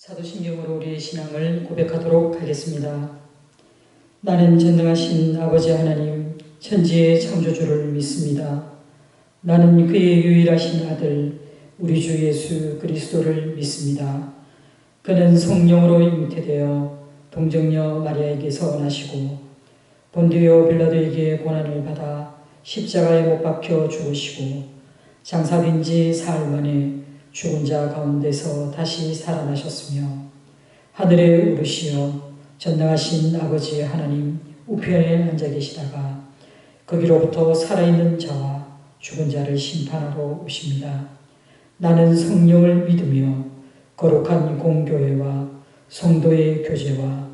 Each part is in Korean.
사도신경으로 우리의 신앙을 고백하도록 하겠습니다. 나는 전능하신 아버지 하나님, 천지의 창조주를 믿습니다. 나는 그의 유일하신 아들, 우리 주 예수 그리스도를 믿습니다. 그는 성령으로 잉태되어 동정녀 마리아에게서 나시고 본디오 빌라도에게 고난을 받아 십자가에 못 박혀 죽으시고 장사된 지 사흘 만에 죽은 자 가운데서 다시 살아나셨으며 하늘에 오르시어 전능하신 아버지 하나님 우편에 앉아 계시다가 거기로부터 살아있는 자와 죽은 자를 심판하러 오십니다. 나는 성령을 믿으며 거룩한 공교회와 성도의 교제와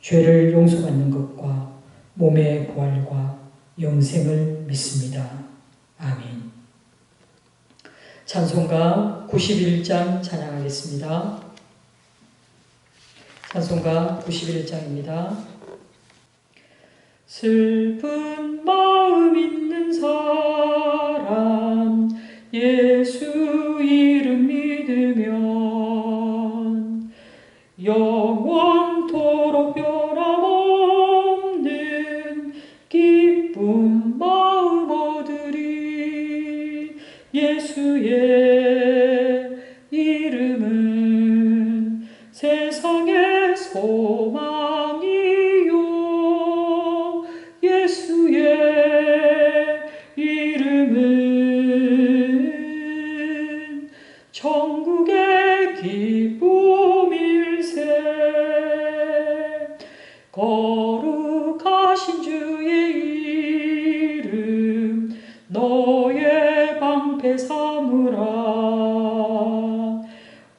죄를 용서받는 것과 몸의 부활과 영생을 믿습니다. 아멘. 찬송가 91장 찬양하겠습니다. 찬송가 91장입니다. 슬픈 마음 있는 사람 예수 이름 믿으면 영원토록 변함없는 기쁨 마음 얻으리. 예수의 이름은 세상의 소망이요 예수의 이름은 천국의 기쁨일세. 거룩하신 주의 이름 너의 방패 삼으라.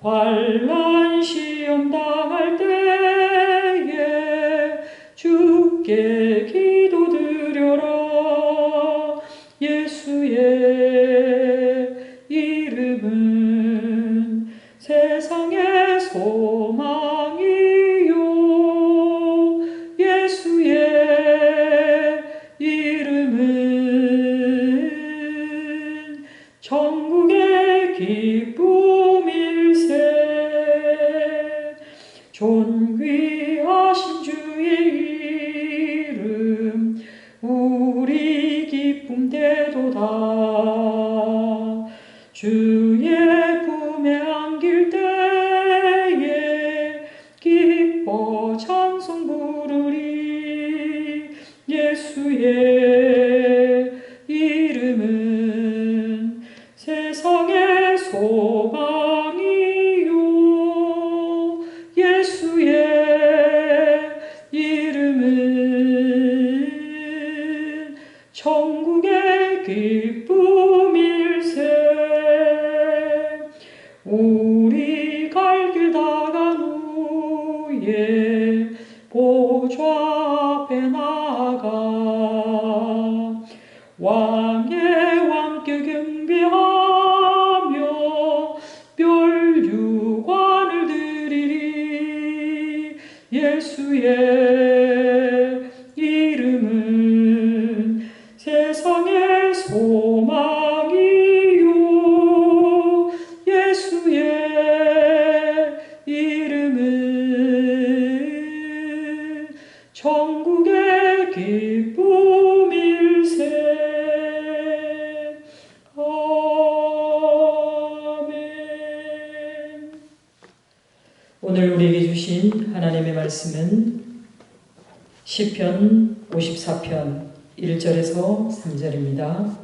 환난 시험 당할 때에 주께 기도드려라. 예수의 이름은 세상의 소망이요 예수의 이름은 천국의 기쁨일세. 존귀하신 주의 이름 우리 기쁨 되도다. 주의 품에 안길 때에 기뻐 찬송 부르리. 예수의 이름은 세상의 소망이요 예수의 이름은 천국의 기쁨일세. 우리 갈 길 다 간 후에 보좌 앞에 나아가 왕의 왕께 경배하며 멸류관을 드리리. 예수의 이름은 세상의 소망이요 예수의 이름은 천국의 기쁨일세. 아멘. 오늘 우리에게 주신 하나님의 말씀은 시편 54편 1절에서 3절입니다.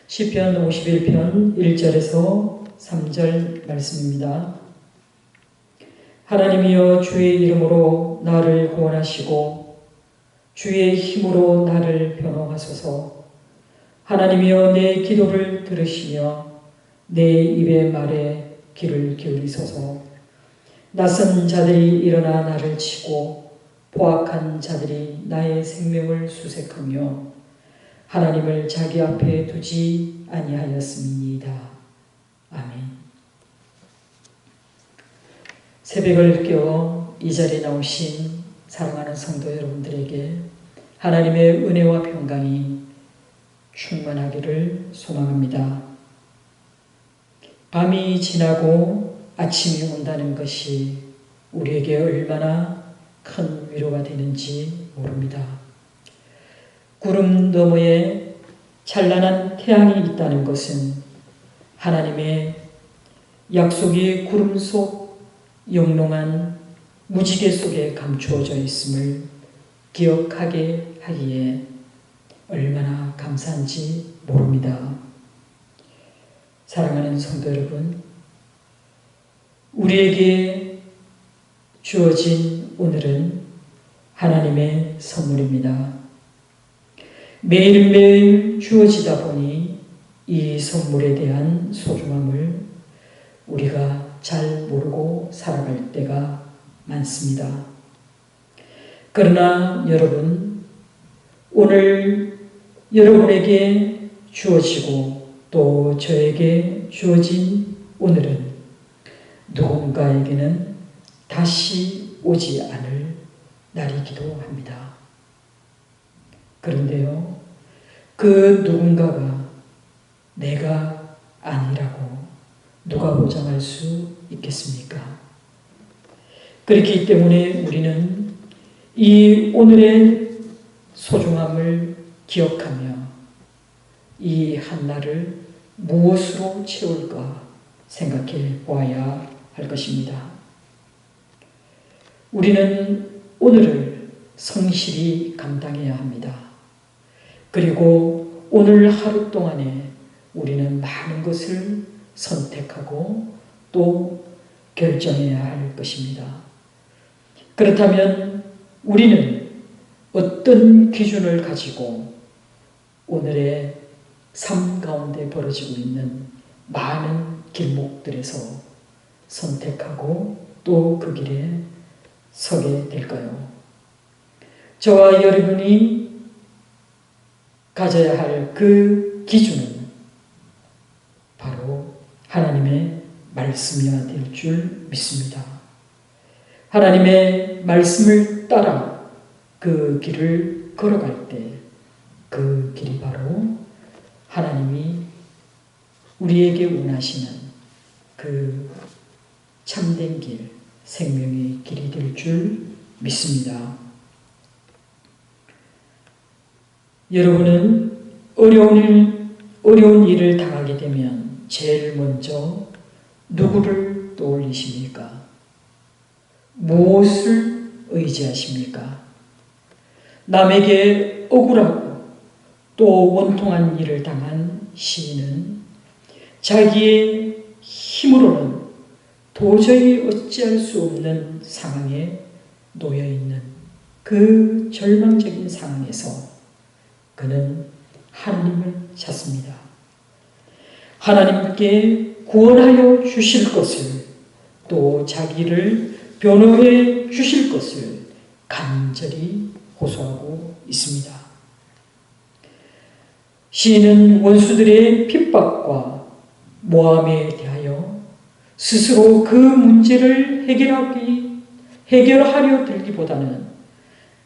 시편 51편 1절에서 3절 말씀입니다. 하나님이여 주의 이름으로 나를 구원하시고 주의 힘으로 나를 변호하소서. 하나님이여 내 기도를 들으시며 내 입의 말에 귀를 기울이소서. 낯선 자들이 일어나 나를 치고 포악한 자들이 나의 생명을 수색하며 하나님을 자기 앞에 두지 아니하였음이니이다. 아멘. 새벽을 깨워 이 자리에 나오신 사랑하는 성도 여러분들에게 하나님의 은혜와 평강이 충만하기를 소망합니다. 밤이 지나고 아침이 온다는 것이 우리에게 얼마나 큰 위로가 되는지 모릅니다. 구름 너머에 찬란한 태양이 있다는 것은 하나님의 약속이 구름 속 영롱한 무지개 속에 감추어져 있음을 기억하게 하기에 얼마나 감사한지 모릅니다. 사랑하는 성도 여러분, 우리에게 주어진 오늘은 하나님의 선물입니다. 매일매일 주어지다 보니 이 선물에 대한 소중함을 우리가 잘 모르고 살아갈 때가 많습니다. 그러나 여러분, 오늘 여러분에게 주어지고 또 저에게 주어진 오늘은 누군가에게는 다시 오지 않을 날이기도 합니다. 그런데요, 그 누군가가 내가 아니라고 누가 보장할 수 있겠습니까? 그렇기 때문에 우리는 이 오늘의 소중함을 기억하며 이 한날을 무엇으로 채울까 생각해 보아야 할 것입니다. 우리는 오늘을 성실히 감당해야 합니다. 그리고 오늘 하루 동안에 우리는 많은 것을 선택하고 또 결정해야 할 것입니다. 그렇다면 우리는 어떤 기준을 가지고 오늘의 삶 가운데 벌어지고 있는 많은 길목들에서 선택하고 또 그 길에 서게 될까요? 저와 여러분이 가져야 할 그 기준은 바로 하나님의 말씀이어야 될 줄 믿습니다. 하나님의 말씀을 따라 그 길을 걸어갈 때 그 길이 바로 하나님이 우리에게 원하시는 그 참된 길, 생명의 길이 될 줄 믿습니다. 여러분은 어려운 일을 당하게 되면 제일 먼저 누구를 떠올리십니까? 무엇을 의지하십니까? 남에게 억울하고 또 원통한 일을 당한 시인은 자기의 힘으로는 도저히 어찌할 수 없는 상황에 놓여 있는 그 절망적인 상황에서 그는 하나님을 찾습니다. 하나님께 구원하여 주실 것을 또 자기를 변호해 주실 것을 간절히 호소하고 있습니다. 시인은 원수들의 핍박과 모함에 대하여 스스로 그 문제를 해결하려 들기보다는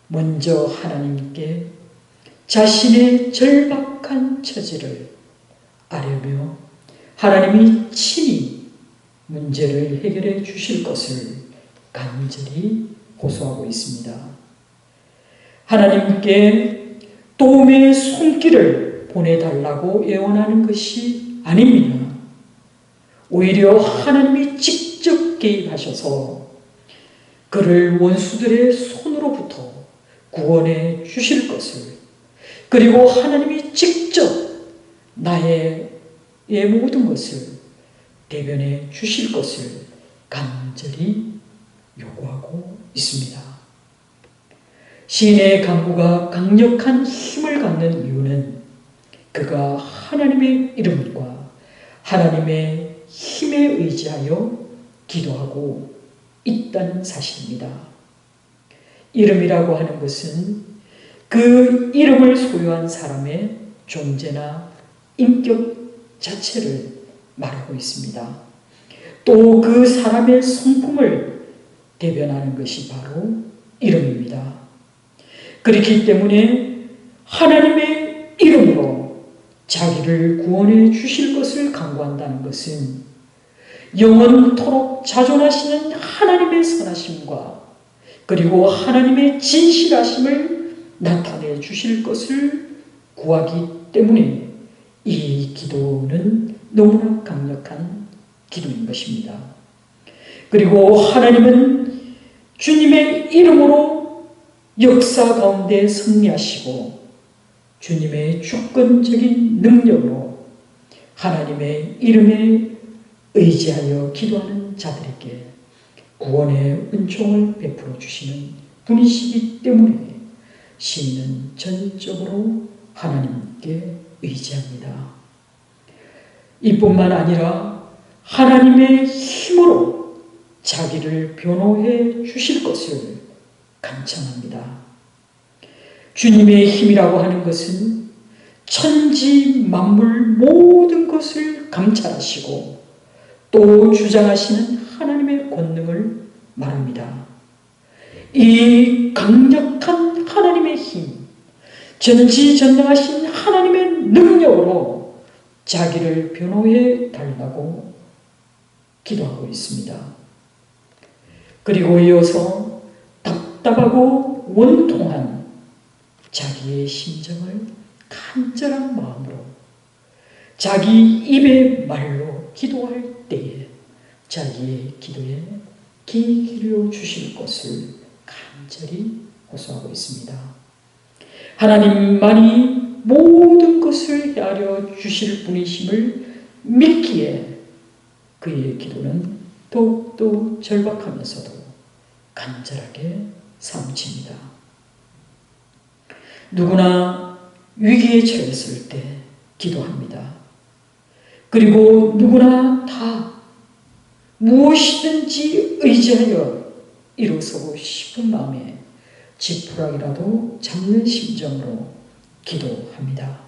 먼저 하나님께 자신의 절박한 처지를 아뢰며 하나님이 친히 문제를 해결해 주실 것을 간절히 호소하고 있습니다. 하나님께 도움의 손길을 보내달라고 애원하는 것이 아닙니다. 오히려 하나님이 직접 개입하셔서 그를 원수들의 손으로부터 구원해 주실 것을, 그리고 하나님이 직접 나의 모든 것을 대변해 주실 것을 간절히 요구하고 있습니다. 시인의 간구가 강력한 힘을 갖는 이유는 그가 하나님의 이름과 하나님의 힘에 의지하여 기도하고 있다는 사실입니다. 이름이라고 하는 것은 그 이름을 소유한 사람의 존재나 인격 자체를 말하고 있습니다. 또 그 사람의 성품을 대변하는 것이 바로 이름입니다. 그렇기 때문에 하나님의 이름으로 자기를 구원해 주실 것을 간구한다는 것은 영원토록 자존하시는 하나님의 선하심과 그리고 하나님의 진실하심을 나타내 주실 것을 구하기 때문에 이 기도는 너무나 강력한 기도인 것입니다. 그리고 하나님은 주님의 이름으로 역사 가운데 승리하시고 주님의 주권적인 능력으로 하나님의 이름에 의지하여 기도하는 자들에게 구원의 은총을 베풀어 주시는 분이시기 때문에 시인은 전적으로 하나님께 의지합니다. 이뿐만 아니라 하나님의 힘으로 자기를 변호해 주실 것을 간청합니다. 주님의 힘이라고 하는 것은 천지 만물 모든 것을 감찰하시고 또 주장하시는 하나님의 권능을 말합니다. 이 강력한 하나님의 힘, 전지전능하신 하나님의 능력으로 자기를 변호해 달라고 기도하고 있습니다. 그리고 이어서 답답하고 원통한 자기의 심정을 간절한 마음으로 자기 입의 말로 기도할 때에 자기의 기도에 귀 기울여 주실 것을 간절히 호소하고 있습니다. 하나님만이 모든 것을 헤아려 주실 분이심을 믿기에 그의 기도는 더욱더 절박하면서도 간절하게 사무칩니다. 누구나 위기에 처했을 때 기도합니다. 그리고 누구나 다 무엇이든지 의지하여 이루어서고 싶은 마음에 지푸라기라도 잡는 심정으로 기도합니다.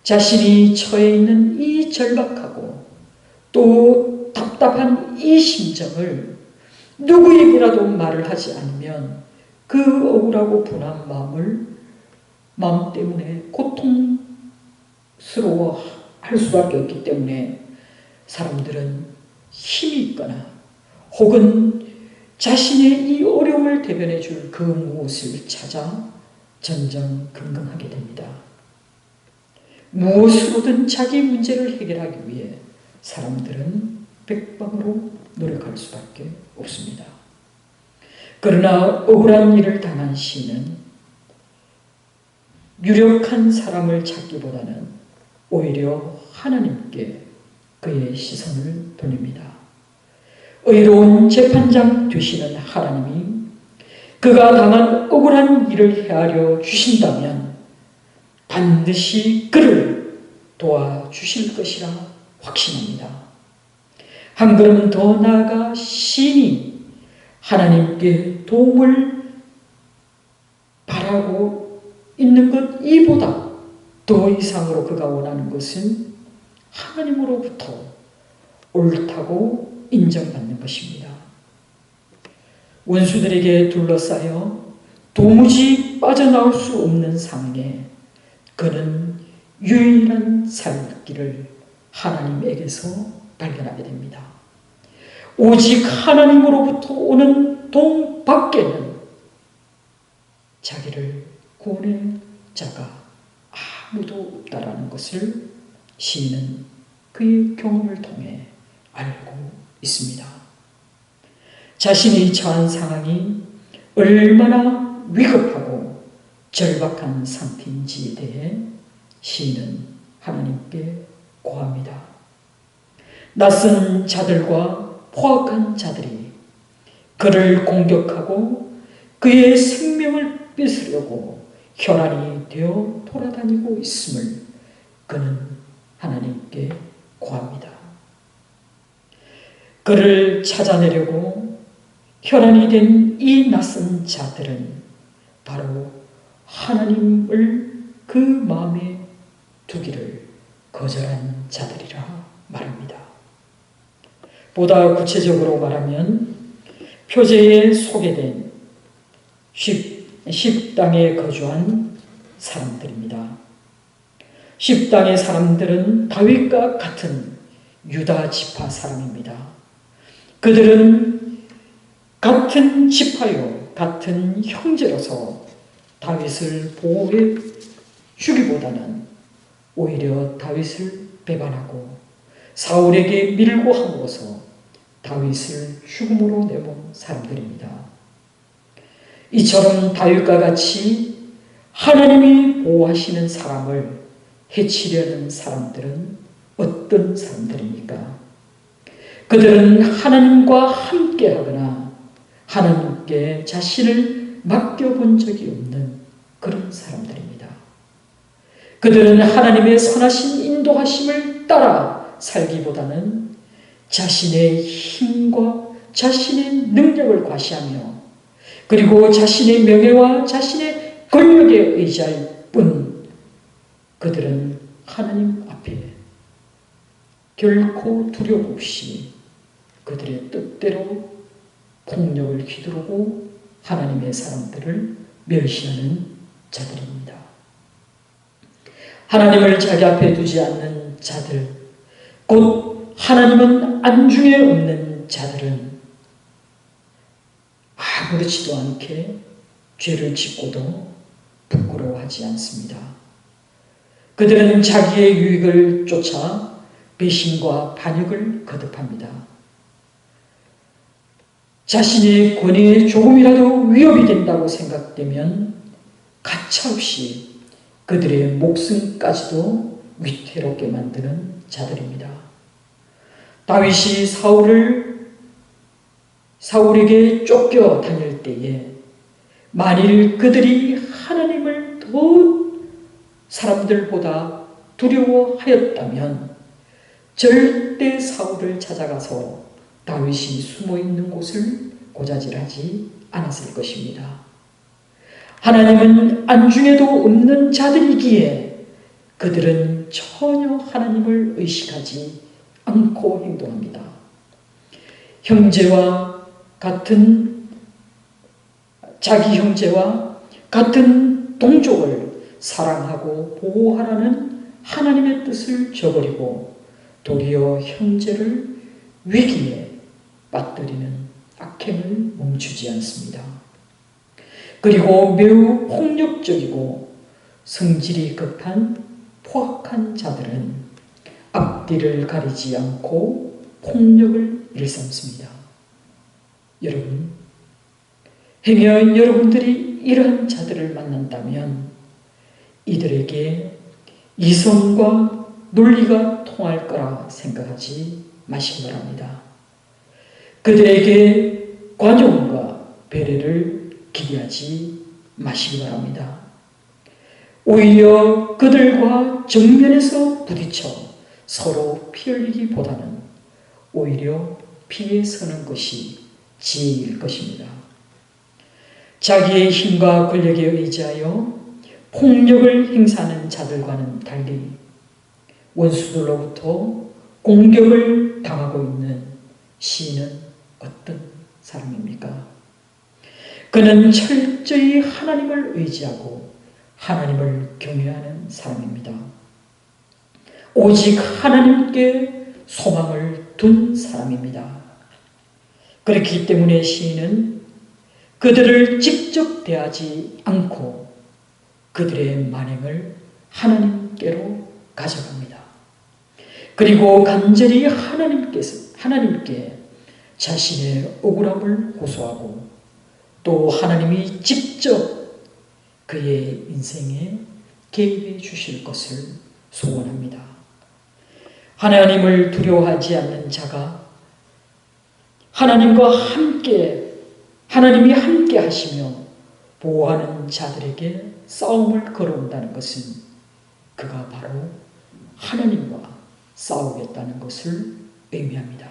자신이 처해 있는 이 절박하고 또 답답한 이 심정을 누구에게라도 말을 하지 않으면 그 억울하고 분한 마음 때문에 고통스러워 할 수밖에 없기 때문에 사람들은 힘이 있거나 혹은 자신의 이 어려움을 대변해 줄 그 무엇을 찾아 전전긍긍하게 됩니다. 무엇으로든 자기 문제를 해결하기 위해 사람들은 백방으로 노력할 수밖에 없습니다. 그러나 억울한 일을 당한 시인은 유력한 사람을 찾기보다는 오히려 하나님께 그의 시선을 돌립니다. 의로운 재판장 되시는 하나님이 그가 당한 억울한 일을 헤아려 주신다면 반드시 그를 도와주실 것이라 확신합니다. 한 걸음 더 나아가 시인이 하나님께 도움을 바라고 있는 것 이보다 더 이상으로 그가 원하는 것은 하나님으로부터 옳다고 인정받는 것입니다. 원수들에게 둘러싸여 도무지 빠져나올 수 없는 상황에 그는 유일한 살 길을 하나님에게서 발견하게 됩니다. 오직 하나님으로부터 오는 도움 밖에는 자기를 구원할 자가 아무도 없다라는 것을 시인은 그의 경험을 통해 알고 있습니다. 자신이 처한 상황이 얼마나 위급하고 절박한 상태인지에 대해 시인은 하나님께 고합니다. 낯선 자들과 포악한 자들이 그를 공격하고 그의 생명을 뺏으려고 혈안이 되어 돌아다니고 있음을 그는 하나님께 고합니다. 그를 찾아내려고 혈안이 된 이 낯선 자들은 바로 하나님을 그 마음에 두기를 거절한 자들이라 말합니다. 보다 구체적으로 말하면 표제에 소개된 십당에 거주한 사람들입니다. 십당의 사람들은 다윗과 같은 유다 지파 사람입니다. 그들은 같은 지파요, 같은 형제로서 다윗을 보호해 주기보다는 오히려 다윗을 배반하고 사울에게 밀고 함으로써 다윗을 죽음으로 내몬 사람들입니다. 이처럼 다윗과 같이 하나님이 보호하시는 사람을 해치려는 사람들은 어떤 사람들입니까? 그들은 하나님과 함께하거나 하나님께 자신을 맡겨본 적이 없는 그런 사람들입니다. 그들은 하나님의 선하신 인도하심을 따라 살기보다는 자신의 힘과 자신의 능력을 과시하며 그리고 자신의 명예와 자신의 권력에 의지할 뿐 그들은 하나님 앞에 결코 두려움 없이 그들의 뜻대로 폭력을 휘두르고 하나님의 사람들을 멸시하는 자들입니다. 하나님을 자기 앞에 두지 않는 자들, 곧 하나님은 안중에 없는 자들은 아무렇지도 않게 죄를 짓고도 부끄러워하지 않습니다. 그들은 자기의 유익을 쫓아 배신과 반역을 거듭합니다. 자신의 권위에 조금이라도 위협이 된다고 생각되면 가차없이 그들의 목숨까지도 위태롭게 만드는 자들입니다. 다윗이 사울에게 쫓겨 다닐 때에 만일 그들이 하나님을 더 사람들보다 두려워하였다면 절대 사울을 찾아가서 다윗이 숨어있는 곳을 고자질하지 않았을 것입니다. 하나님은 안중에도 없는 자들이기에 그들은 전혀 하나님을 의식하지 않고 행동합니다. 자기 형제와 같은 동족을 사랑하고 보호하라는 하나님의 뜻을 저버리고 도리어 형제를 위기에 빠뜨리는 악행을 멈추지 않습니다. 그리고 매우 폭력적이고 성질이 급한 포악한 자들은 앞뒤를 가리지 않고 폭력을 일삼습니다. 여러분, 행여 여러분들이 이러한 자들을 만난다면 이들에게 이성과 논리가 통할 거라 생각하지 마시기 바랍니다. 그들에게 관용과 배려를 기대하지 마시기 바랍니다. 오히려 그들과 정면에서 부딪혀 서로 피 흘리기보다는 오히려 피해 서는 것이 지혜일 것입니다. 자기의 힘과 권력에 의지하여 폭력을 행사하는 자들과는 달리 원수들로부터 공격을 당하고 있는 시인은 어떤 사람입니까? 그는 철저히 하나님을 의지하고 하나님을 경외하는 사람입니다. 오직 하나님께 소망을 둔 사람입니다. 그렇기 때문에 시인은 그들을 직접 대하지 않고 그들의 만행을 하나님께로 가져갑니다. 그리고 간절히 하나님께 자신의 억울함을 호소하고 또 하나님이 직접 그의 인생에 개입해 주실 것을 소원합니다. 하나님을 두려워하지 않는 자가 하나님이 함께 하시며 보호하는 자들에게 싸움을 걸어온다는 것은 그가 바로 하나님과 싸우겠다는 것을 의미합니다.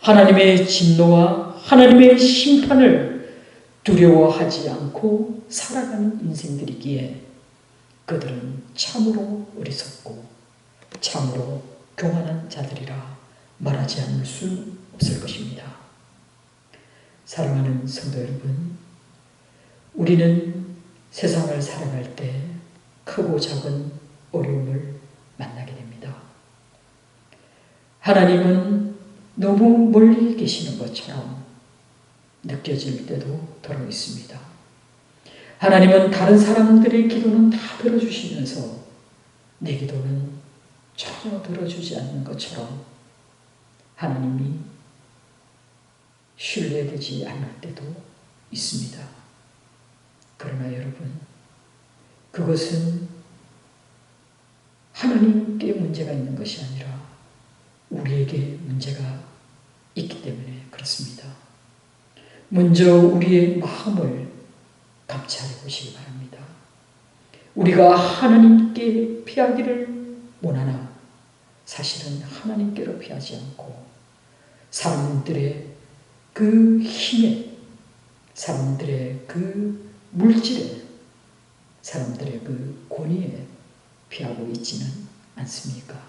하나님의 진노와 하나님의 심판을 두려워하지 않고 살아가는 인생들이기에 그들은 참으로 어리석고 참으로 교만한 자들이라 말하지 않을 수 없을 것입니다. 사랑하는 성도 여러분, 우리는 세상을 살아갈 때 크고 작은 어려움을 만나게 됩니다. 하나님은 너무 멀리 계시는 것처럼 느껴질 때도 더러 있습니다. 하나님은 다른 사람들의 기도는 다 들어주시면서 내 기도는 전혀 들어주지 않는 것처럼 하나님이 신뢰되지 않을 때도 있습니다. 그러나 여러분, 그것은 하나님께 문제가 있는 것이 아니라 우리에게 문제가 있기 때문에 그렇습니다. 먼저 우리의 마음을 감찰해 보시기 바랍니다. 우리가 하나님께 피하기를 원하나 사실은 하나님께로 피하지 않고 사람들의 그 힘에, 사람들의 그 물질에, 사람들의 그 권위에 피하고 있지는 않습니까?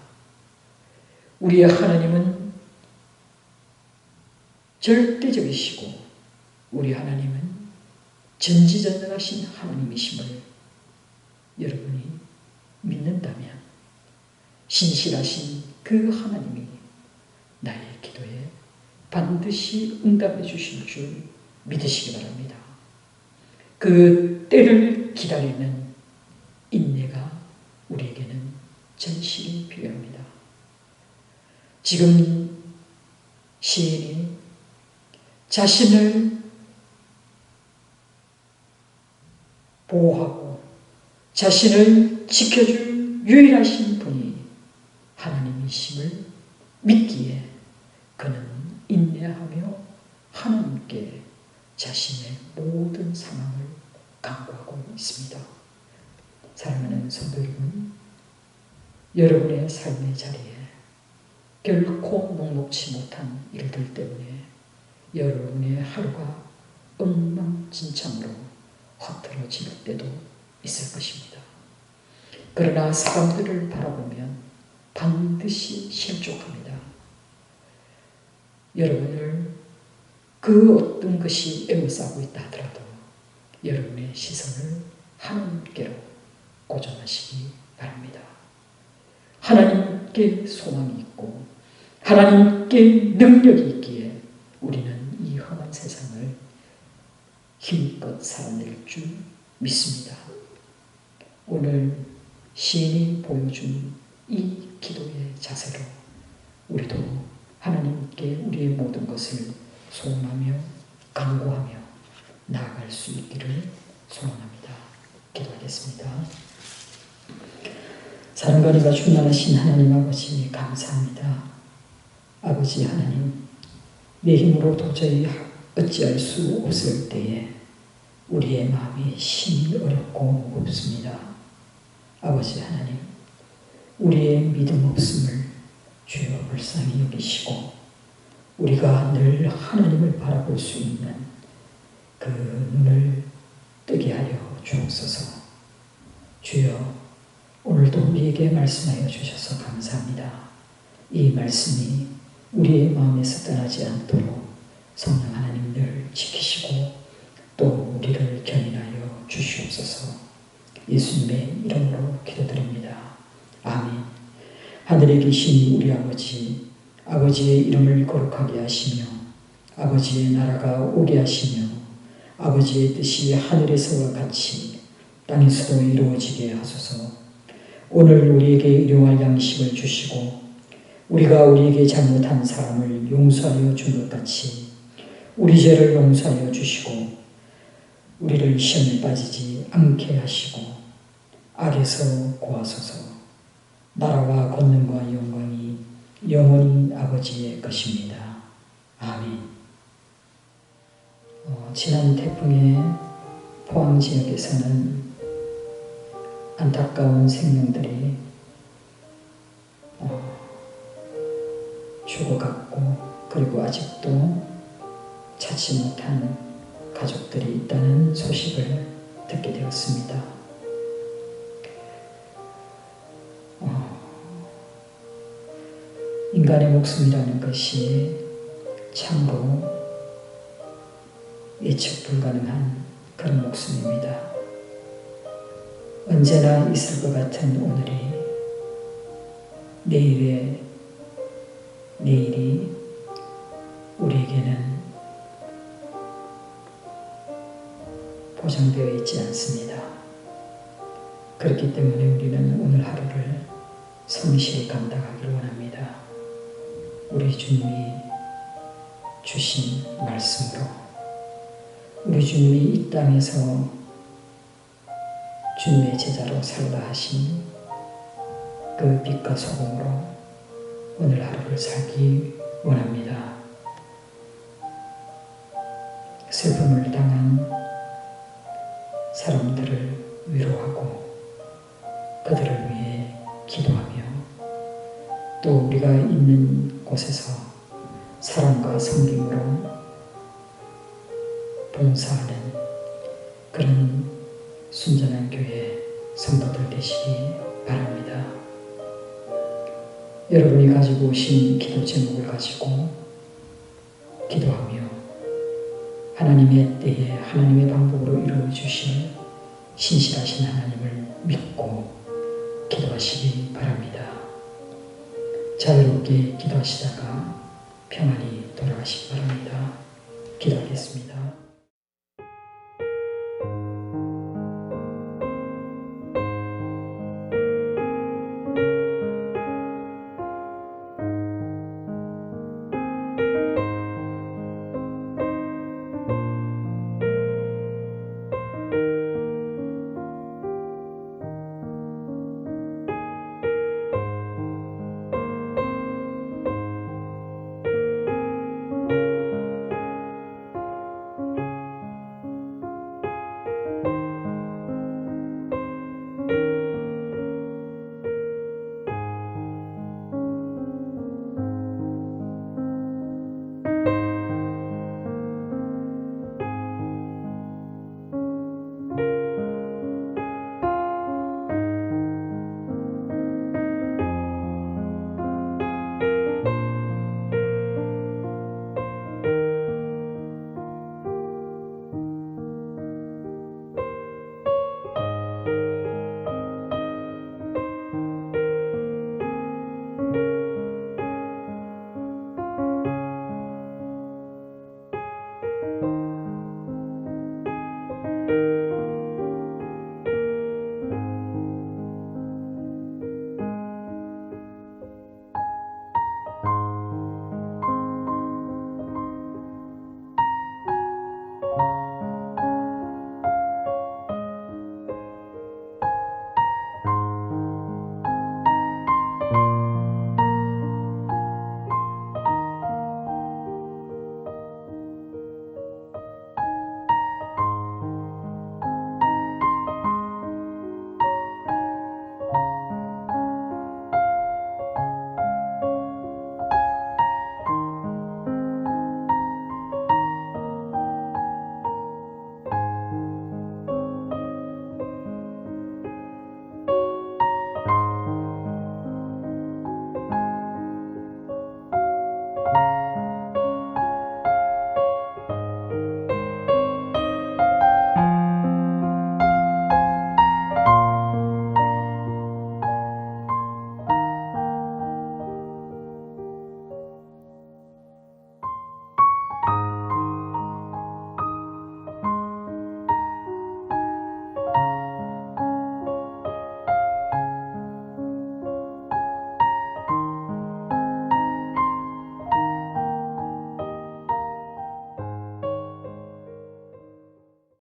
우리의 하나님은 절대적이시고 우리 하나님은 전지전능하신 하나님이심을 여러분이 믿는다면 신실하신 그 하나님이 나의 기도에 반드시 응답해 주실 줄 믿으시기 바랍니다. 그 때를 기다리는 인내가 우리에게는 절실히 필요합니다. 지금 시인이 자신을 보호하고 자신을 지켜줄 유일하신 분이 하나님이심을 믿기에 그는 인내하며 하나님께 자신의 모든 상황을 간구하고 있습니다. 사랑하는 성도 여러분, 여러분의 삶의 자리에 결코 녹록지 못한 일들 때문에 여러분의 하루가 엉망진창으로 허틀어질 때도 있을 것입니다. 그러나 사람들을 바라보면 반드시 실족합니다. 여러분을 그 어떤 것이 에워싸고 있다 하더라도 여러분의 시선을 하나님께로 고정하시기 바랍니다. 하나님께 소망이 있고 하나님께 능력이 있기에 우리는 이 험한 세상을 힘껏 살아낼 줄 믿습니다. 오늘 시인이 보여준 이 기도의 자세로 우리도 하나님께 우리의 모든 것을 소원하며 간구하며 나아갈 수 있기를 소원합니다. 기도하겠습니다. 사랑과 충만하신 하나님 아버지 감사합니다. 아버지 하나님, 내 힘으로 도저히 어찌할 수 없을 때에 우리의 마음이 심히 어렵고 무겁습니다. 아버지 하나님, 우리의 믿음 없음을 주여 불쌍히 여기시고 우리가 늘 하나님을 바라볼 수 있는 그 눈을 뜨게 하여 주옵소서. 주여, 오늘도 우리에게 말씀하여 주셔서 감사합니다. 이 말씀이 우리의 마음에서 떠나지 않도록 성령 하나님 늘 지키시고 또 우리를 견인하여 주시옵소서. 예수님의 이름으로 기도드립니다. 아멘. 하늘에 계신 우리 아버지, 아버지의 이름을 거룩하게 하시며 아버지의 나라가 오게 하시며 아버지의 뜻이 하늘에서와 같이 땅에서도 이루어지게 하소서. 오늘 우리에게 일용할 양식을 주시고 우리가 우리에게 잘못한 사람을 용서하여 준 것 같이 우리 죄를 용서하여 주시고 우리를 시험에 빠지지 않게 하시고 악에서 구하소서. 나라와 권능과 영광이 영원히 아버지의 것입니다. 아멘. 지난 태풍에 포항 지역에서는 안타까운 생명들이 죽어갔고 그리고 아직도 찾지 못한 가족들이 있다는 소식을 듣게 되었습니다. 인간의 목숨이라는 것이 참으로 예측 불가능한 그런 목숨입니다. 언제나 있을 것 같은 오늘이 내일의 내일이 우리에게는 보장되어 있지 않습니다. 그렇기 때문에 우리는 오늘 하루를 성실히 감당하기를 원합니다. 우리 주님이 주신 말씀으로 우리 주님이 이 땅에서 주님의 제자로 살라 하신 그 빛과 소금으로 오늘 하루를 살기 원합니다. 슬픔을 당한 사람들을 위로하고 그들을 위해 기도하며 또 우리가 있는 곳에서 사랑과 섬김으로 봉사하는 그런 순전한 교회 성도들 되시기 바랍니다. 여러분이 가지고 오신 기도 제목을 가지고 기도하며 하나님의 때에 하나님의 방법으로 이루어 주실 신실하신 하나님을 믿고 기도하시기 바랍니다. 자유롭게 기도하시다가 평안히 돌아가시기 바랍니다. 기도하겠습니다.